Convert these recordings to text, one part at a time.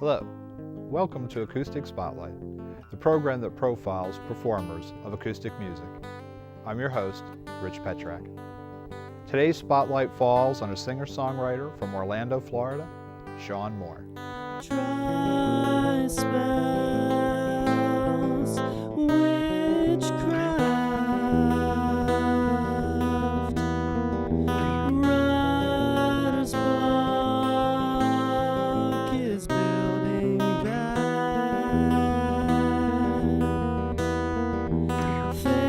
Hello, welcome to Acoustic Spotlight, the program that profiles performers of acoustic music. I'm your host, Rich Petrak. Today's spotlight falls on a singer-songwriter from Orlando, Florida, Sean Moore. Try spells, witchcraft, writer's block is building back, fables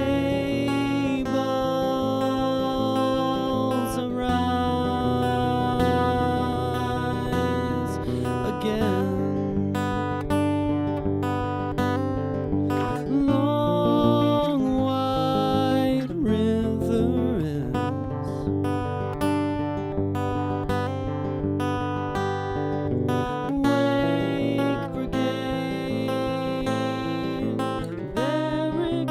arise again. Long white river ends, wake brigade, barricades,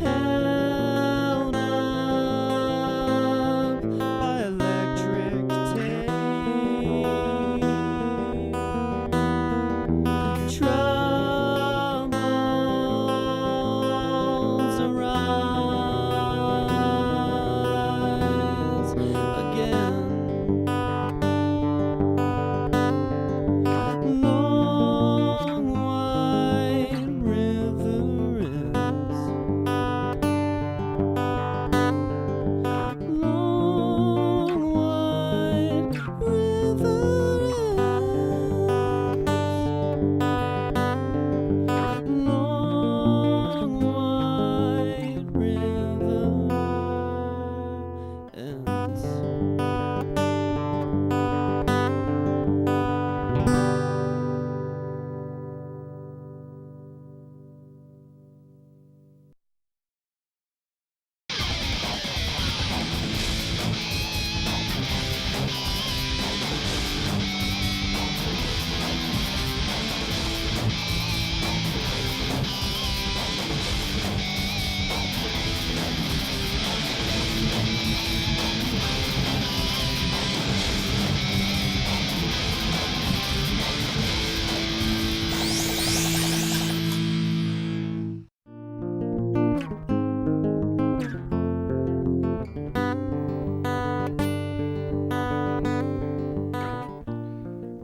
held up by electric tape. Troubles arise again. Long white river ends, long white river ends, long white river ends.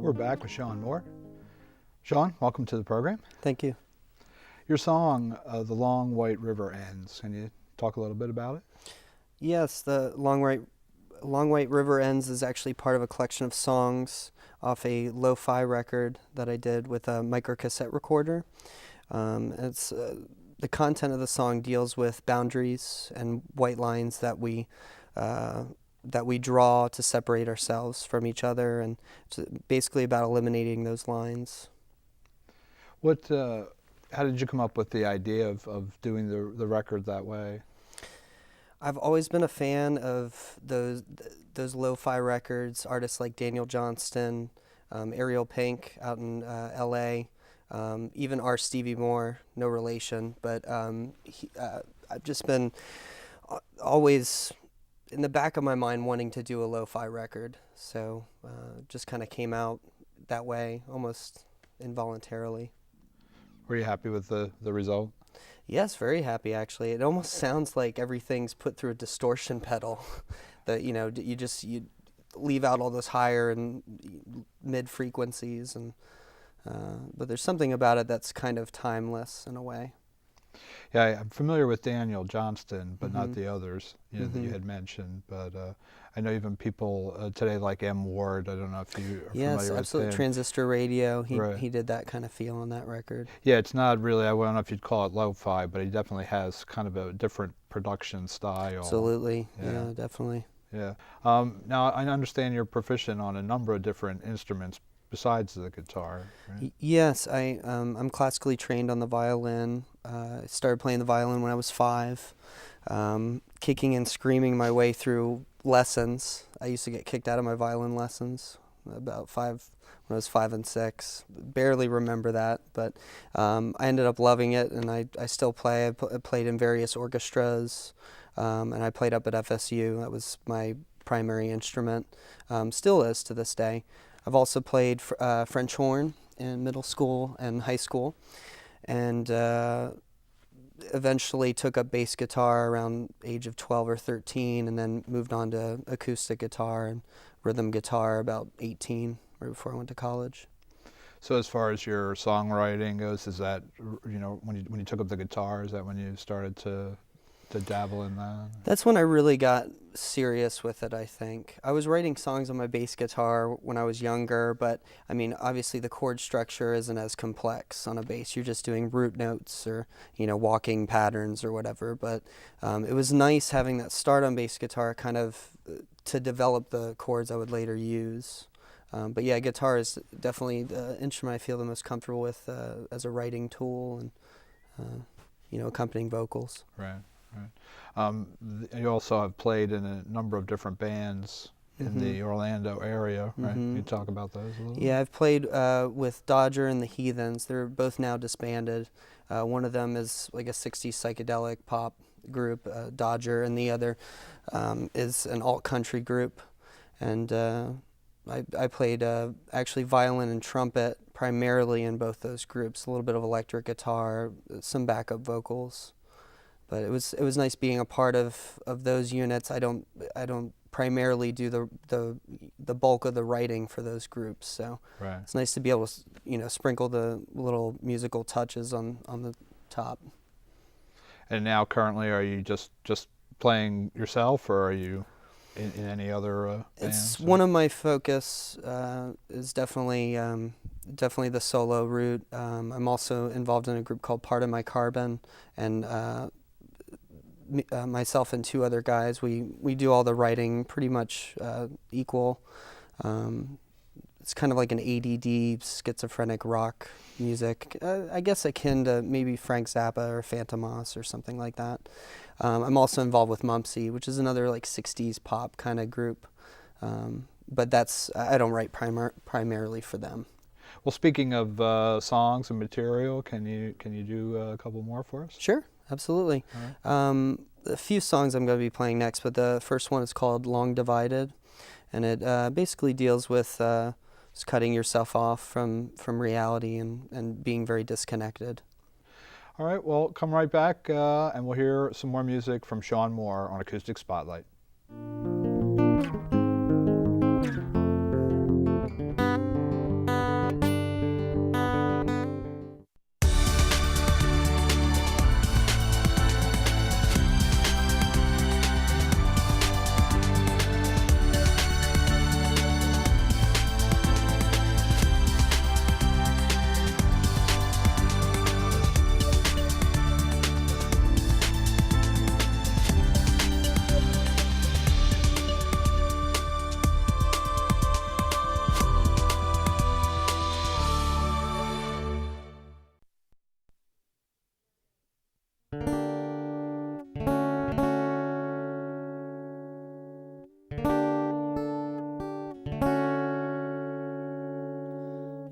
We're back with Sean Moore. Sean, welcome to the program. Thank you. Your song, The Long White River Ends, can you talk a little bit about it? Yes, the Long White River Ends is actually part of a collection of songs off a lo-fi record that I did with a micro cassette recorder. It's the content of the song deals with boundaries and white lines that we draw to separate ourselves from each other, and it's basically about eliminating those lines. How did you come up with the idea of doing the record that way? I've always been a fan of those lo-fi records, artists like Daniel Johnston, Ariel Pink out in L.A., even R. Stevie Moore, no relation, but I've just been always in the back of my mind wanting to do a lo-fi record, so just kind of came out that way, almost involuntarily. Were you happy with the result? Yes, very happy actually. It almost sounds like everything's put through a distortion pedal. That you leave out all those higher and mid frequencies, and but there's something about it that's kind of timeless in a way. Yeah, I'm familiar with Daniel Johnston, but not Mm-hmm. the others that you Mm-hmm. had mentioned. But I know even people today like M. Ward. I don't know if you are Yes, familiar absolutely. with him. Transistor Radio. Right. He did that kind of feel on that record. Yeah, it's not really, I don't know if you'd call it lo-fi, but he definitely has kind of a different production style. Absolutely. Yeah. Yeah, definitely. Yeah. Now, I understand you're proficient on a number of different instruments besides the guitar, right? Yes, I'm classically trained on the violin. I started playing the violin when I was 5, kicking and screaming my way through lessons. I used to get kicked out of my violin lessons about 5 when I was 5 and 6. Barely remember that, but I ended up loving it, and I still play. I played in various orchestras, and I played up at FSU. That was my primary instrument, still is to this day. I've also played French horn in middle school and high school, and eventually took up bass guitar around age of 12 or 13, and then moved on to acoustic guitar and rhythm guitar about 18, right before I went to college. So as far as your songwriting goes, is that, when you took up the guitar, is that when you started to dabble in that? That's when I really got serious with it, I think. I was writing songs on my bass guitar when I was younger, but I mean, obviously the chord structure isn't as complex on a bass. You're just doing root notes or, walking patterns or whatever. But it was nice having that start on bass guitar kind of to develop the chords I would later use. But yeah, guitar is definitely the instrument I feel the most comfortable with as a writing tool and, accompanying vocals. Right. You also have played in a number of different bands in the Orlando area, right? Can you talk about those a little? Yeah, I've played with Dodger and the Heathens. They're both now disbanded. One of them is like a 60s psychedelic pop group, Dodger, and the other is an alt-country group. And I played actually violin and trumpet primarily in both those groups, a little bit of electric guitar, some backup vocals. But it was nice being a part of those units. I don't primarily do the bulk of the writing for those groups, so right. It's nice to be able to sprinkle the little musical touches on the top. And now currently, are you just playing yourself, or are you in any other bands? It's one of my focus is definitely the solo route. I'm also involved in a group called Part of My Carbon, and myself and two other guys, we do all the writing pretty much equal. It's kind of like an ADD, schizophrenic rock music, I guess akin to maybe Frank Zappa or Phantomas or something like that. I'm also involved with Mumpsy, which is another like 60s pop kind of group, but I don't write primarily for them. Well, speaking of songs and material, can you do a couple more for us? Sure. Absolutely. Right. A few songs I'm going to be playing next, but the first one is called Long Divided, and it basically deals with just cutting yourself off from reality and being very disconnected. All right, well, come right back and we'll hear some more music from Sean Moore on Acoustic Spotlight.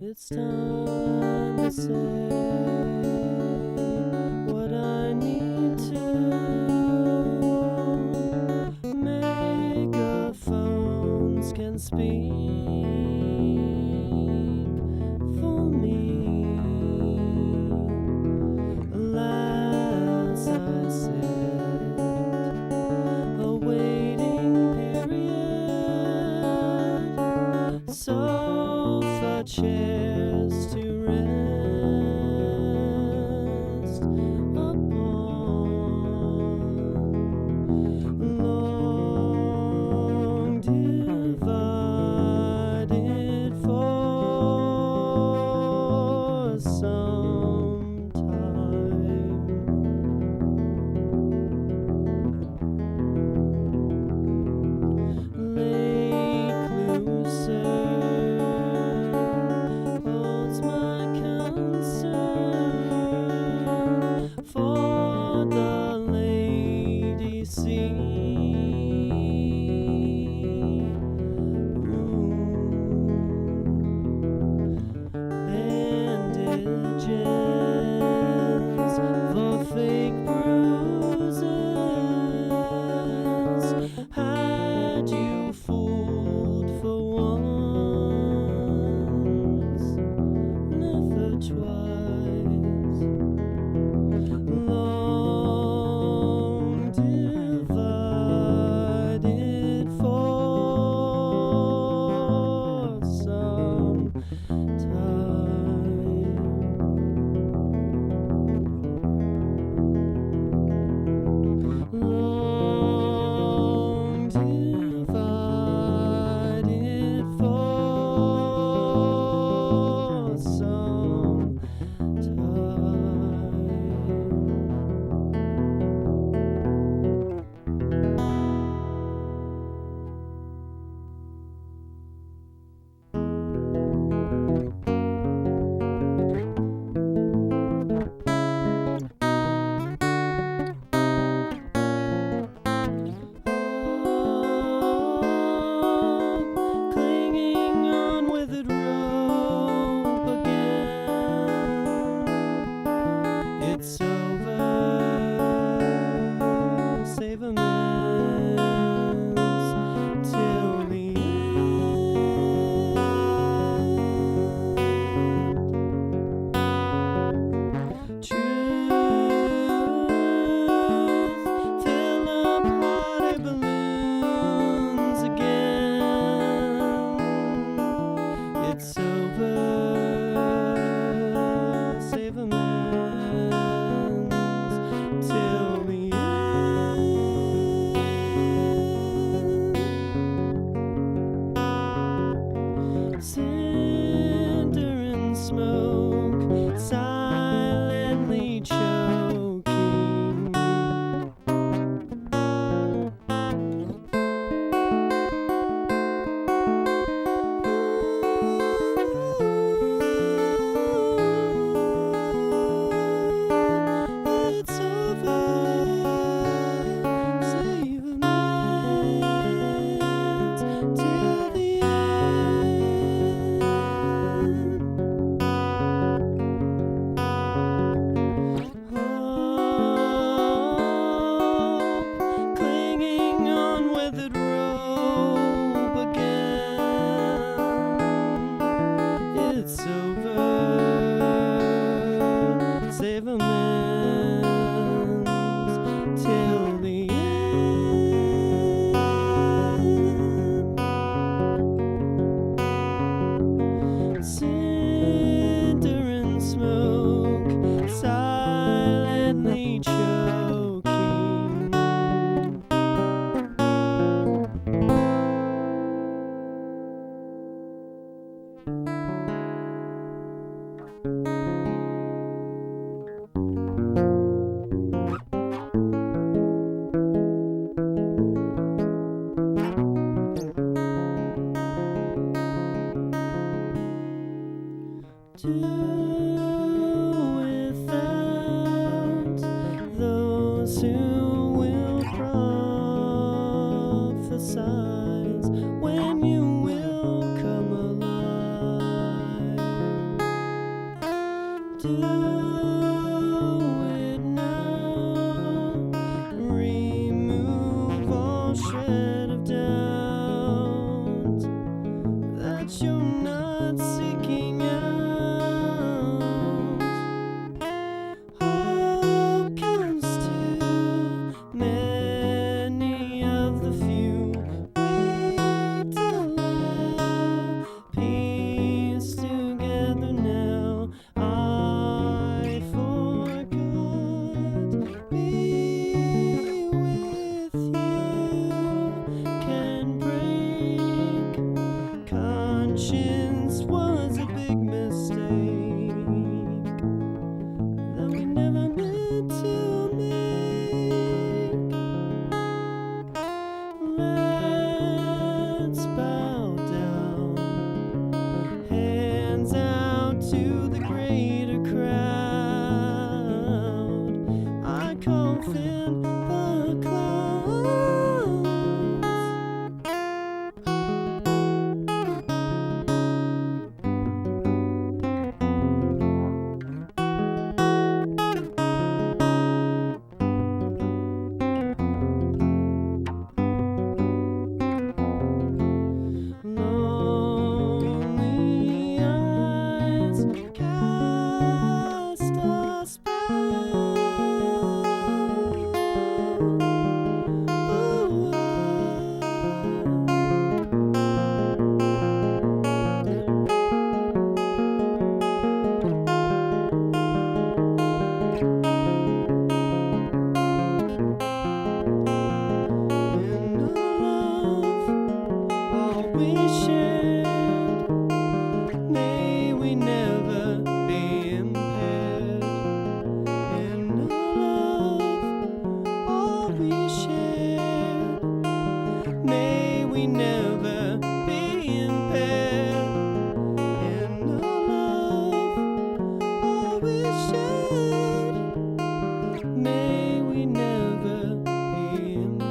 It's time to say what I need to. Megaphones can speak for me. Alas, I sit a waiting period. Sofa chairs to rest upon. Long divided. tethered rope again. It's over. Save amends till the end. Cinder and smoke, silently choking. Do without those who will prophesize when you will come alive. Do it now. Remove all shred of doubt that you're not seeking out. Hope comes to many of the few. Wait allow peace together now. I forgot. Be with you can break. Conscience was a big mistake that we never meant to make. Let's bow down, hands out to the greater crowd. I call thin the clouds. Lonely eyes cast a spell. In love, all we shared, may we never be impaired. In love, all we shared, may we never be impaired. In love, all we shared, may we never be impaired.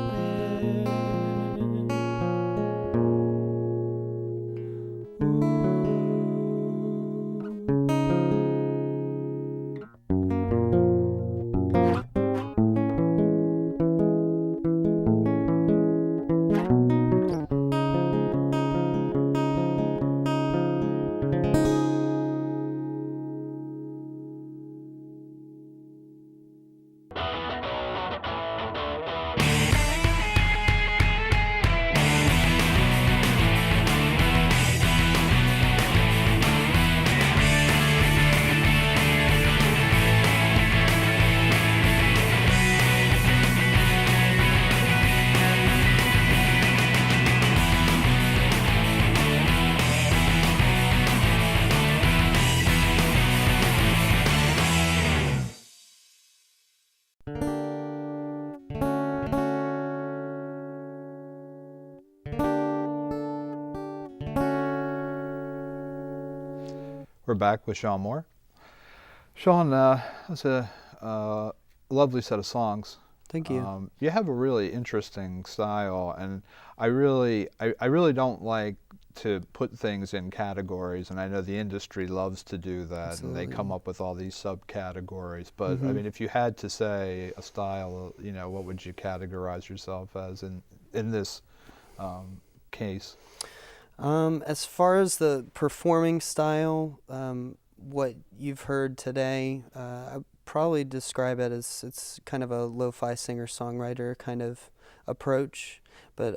We're back with Sean Moore. Sean, that's a lovely set of songs. Thank you. You have a really interesting style, and I really don't like to put things in categories, and I know the industry loves to do that. Absolutely. And they come up with all these subcategories. But I Mhm. mean, if you had to say a style, you know, what would you categorize yourself as in this case? As far as the performing style, what you've heard today, I'd probably describe it as it's kind of a lo-fi singer-songwriter kind of approach. But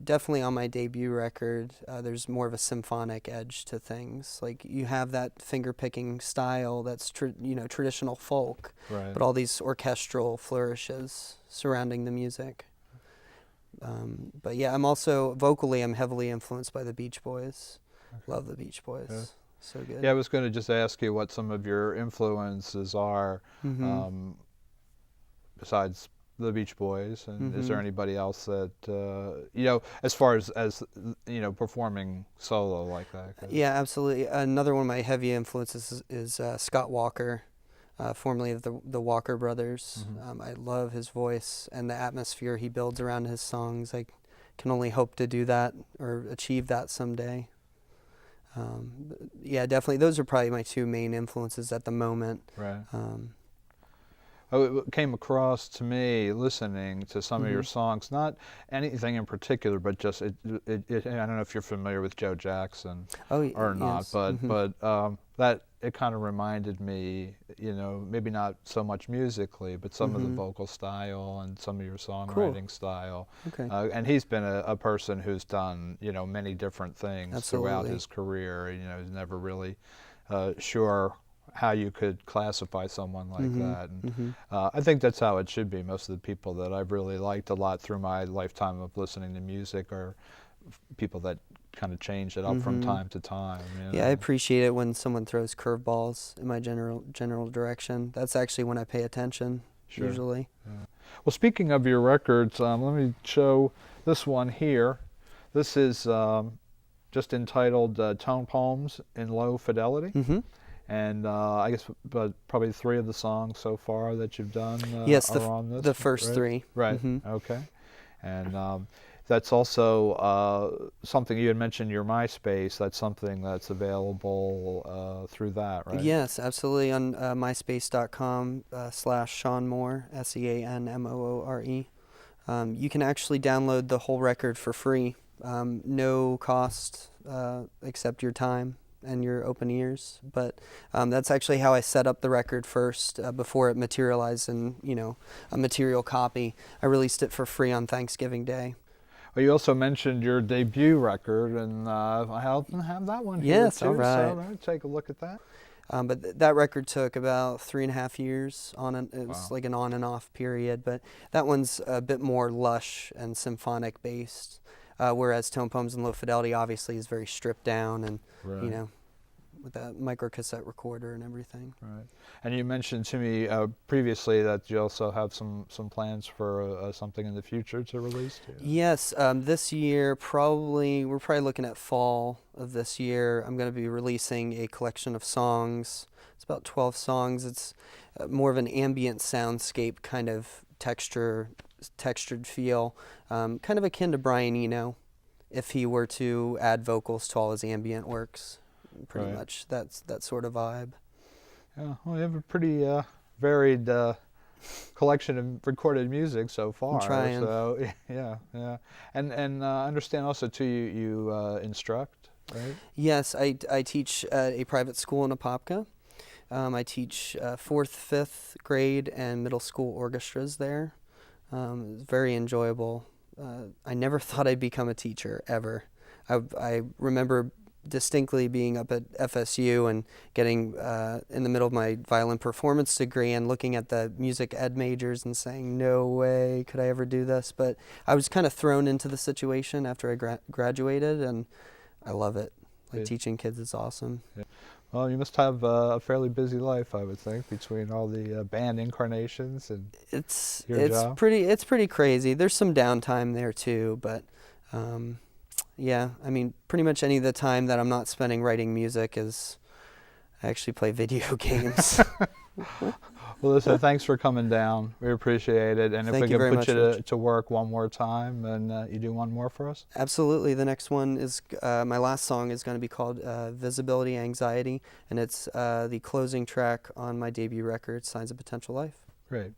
definitely on my debut record, there's more of a symphonic edge to things. Like you have that finger-picking style that's traditional folk, Right. but all these orchestral flourishes surrounding the music. But yeah, I'm also vocally I'm heavily influenced by the Beach Boys. Okay. Love the Beach Boys. Yeah. So good. Yeah, I was going to just ask you what some of your influences are, besides the Beach Boys, and is there anybody else that as far as performing solo like that? Yeah, absolutely. Another one of my heavy influences is Scott Walker, formerly of the Walker Brothers. I love his voice and the atmosphere he builds around his songs. I can only hope to do that or achieve that someday. Yeah, definitely. Those are probably my two main influences at the moment. Right. It came across to me listening to some of your songs, not anything in particular, but just I don't know if you're familiar with Joe Jackson or not, yes. but that it kind of reminded me, maybe not so much musically, but some of the vocal style and some of your songwriting style. Okay. And he's been a person who's done many different things throughout Absolutely. his career. He's never really sure how you could classify someone like that. And I think that's how it should be. Most of the people that I've really liked a lot through my lifetime of listening to music are people that kind of change it up from time to time. Yeah, I appreciate it when someone throws curveballs in my general direction. That's actually when I pay attention, usually. Yeah. Well, speaking of your records, let me show this one here. This is just entitled Tone Poems in Low Fidelity. And I guess probably 3 of the songs so far that you've done yes, are on this. the first right? 3. Right. Okay. And that's also something you had mentioned. Your MySpace. That's something that's available through that, right? Yes, absolutely. On myspace.com/Sean Moore, SeanMoore. You can actually download the whole record for free, no cost except your time and your open ears. But that's actually how I set up the record first before it materialized in a material copy. I released it for free on Thanksgiving Day. Well, you also mentioned your debut record, and I happen to have that one here Yes, too. all right. So take a look at that. But that record took about 3.5 years. It was like an on and off period. But that one's a bit more lush and symphonic based, whereas Tone Poems in Low Fidelity obviously is very stripped down and with that micro cassette recorder and everything. Right. And you mentioned to me previously that you also have some plans for something in the future to release. Yes, this year we're probably looking at fall of this year. I'm going to be releasing a collection of songs. It's about 12 songs. It's more of an ambient soundscape kind of textured feel, kind of akin to Brian Eno, if he were to add vocals to all his ambient works. Pretty much that's that sort of vibe. Yeah, well, you have a pretty varied collection of recorded music so far. I'm trying. So yeah. And I understand also too you instruct, right? Yes, I teach at a private school in Apopka. I teach 4th, 5th grade and middle school orchestras there. It's very enjoyable. I never thought I'd become a teacher ever. I remember distinctly being up at FSU and getting in the middle of my violin performance degree and looking at the music ed majors and saying, no way could I ever do this. But I was kind of thrown into the situation after I graduated, and I love it. Like teaching kids is awesome. Yeah. Well, you must have a fairly busy life, I would think, between all the band incarnations and your job. It's pretty crazy. There's some downtime there too, but yeah, I mean, pretty much any of the time that I'm not spending writing music is I actually play video games. Well, listen, thanks for coming down. We appreciate it. And if we can put you to work one more time, and you do one more for us? Absolutely. The next one is, my last song is going to be called Visibility Anxiety, and it's the closing track on my debut record, Signs of Potential Life. Great.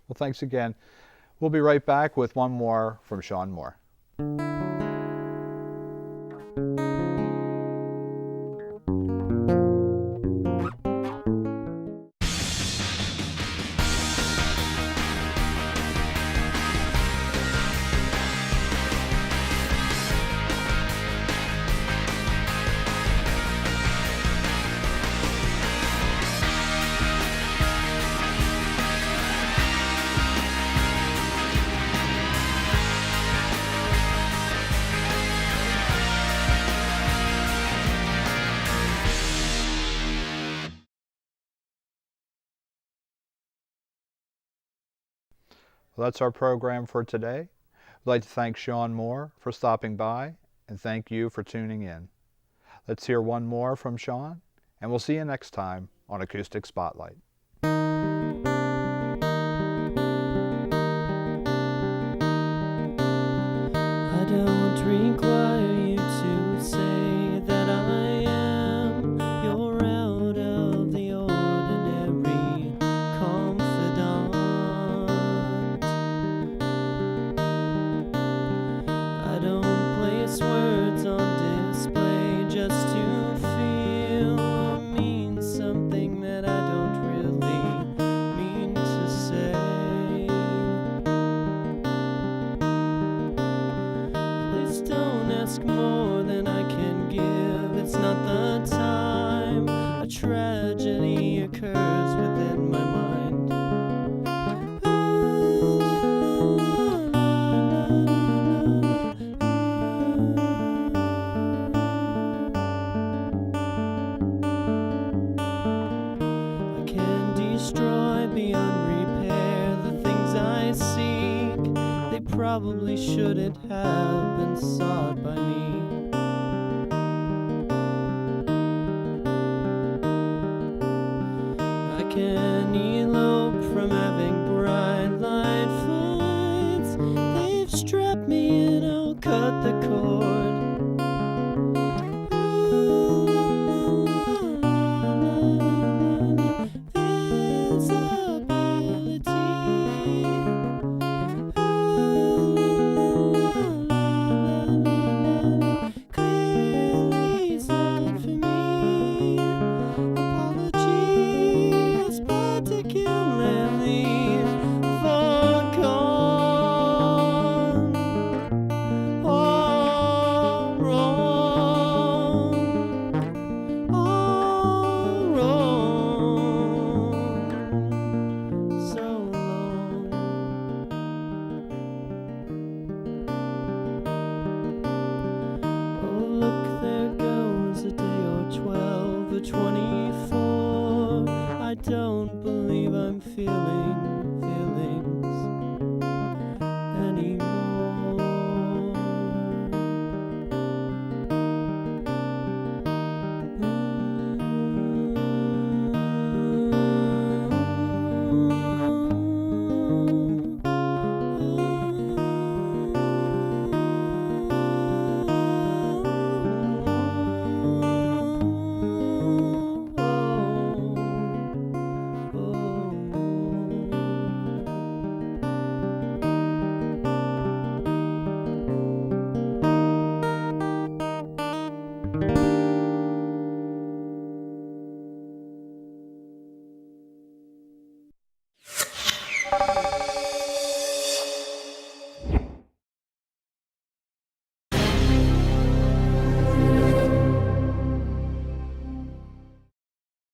Well, thanks again. We'll be right back with one more from Sean Moore. Well, that's our program for today. I'd like to thank Sean Moore for stopping by, and thank you for tuning in. Let's hear one more from Sean, and we'll see you next time on Acoustic Spotlight. I don't require you to say that I am your out of the ordinary confidant. I don't place words on display just to feel or mean something that I don't really mean to say. Please don't ask more than I can give. It's not the time. A tragedy occurs within my mind. I can destroy beyond repair the things I seek. They probably shouldn't have been sought by me. I can